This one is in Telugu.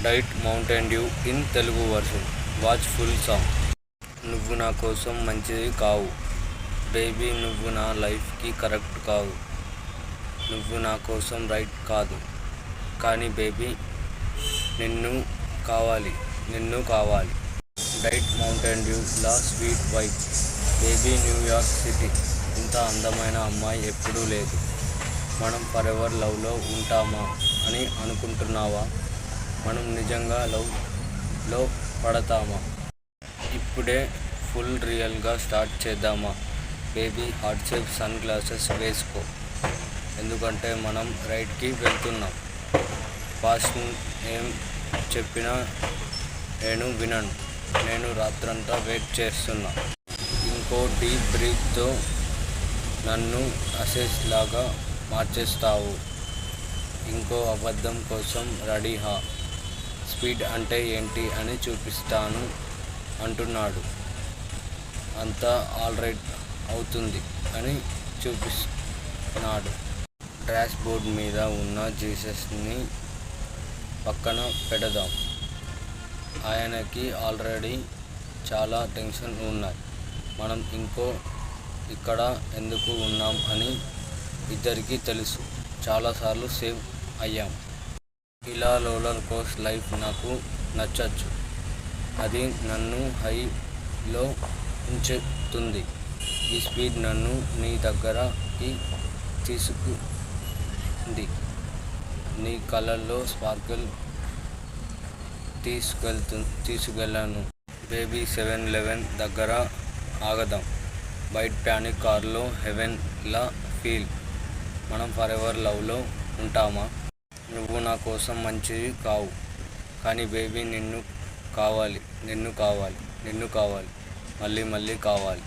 Diet mountain due in Telugu version. Watch full song. నువ్వు నా కోసం మంచిది కావు బేబీ, నువ్వు నా లైఫ్కి కరెక్ట్ కావు, నువ్వు నా కోసం రైట్ కాదు, కానీ బేబీ నిన్ను కావాలి. డైట్ మౌంటైన్ డ్యూ లా sweet wife. Baby New York city. ఇంత అందమైన అమ్మాయి ఎప్పుడూ లేదు. మనం ఫరెవర్ లవ్లో ఉంటామా అని అనుకుంటున్నావా? మనం నిజంగా లవ్లో పడతామా? ఇప్పుడే ఫుల్ రియల్గా స్టార్ట్ చేద్దామా? Baby heart shape sunglasses వేసుకో, ఎందుకంటే మనం రైడ్కి వెళ్తున్నాం. బాస్ ఏం చెప్పినా నేను వినను. నేను రాత్రంతా వెయిట్ చేస్తున్నా. ఇంకో డీప్ బ్రీత్తో నన్ను అసెస్ లాగా మార్చేస్తావు. ఇంకో అబద్ధం కోసం రెడీ హా. స్పీడ్ అంటే ఏంటి అని చూపిస్తాను అంటున్నాడు. అంతా ఆల్రైట్ అవుతుంది అని చూపిస్తున్నాడు. డాష్ బోర్డ్ మీద ఉన్న జీసస్ని పక్కన పెడదాం. ఆయనకి ఆల్రెడీ చాలా టెన్షన్ ఉన్నాయి. మనం ఇక్కడ ఎందుకు ఉన్నాం అని ఇద్దరికీ తెలుసు. చాలాసార్లు సేవ్ అయ్యాం. ఇలా రోలర్ కోస్ట్ లైఫ్ నాకు నచ్చచ్చు. అది నన్ను హైలో ఉంచుతుంది. ఈ స్పీడ్ నన్ను నీ దగ్గరకి తీసుకుంది. నీ కళ్ళల్లో స్పార్కిల్ తీసుకెళ్ళను. బేబీ 7-11 దగ్గర ఆగదాం. బైట్ ప్యానిక్ కార్లో హెవెన్లా ఫీల్. మనం ఫరెవర్ లవ్లో ఉంటామా? నువ్వు నా కోసం మంచిది కావు, కానీ బేబీ నిన్ను కావాలి, మళ్ళీ కావాలి.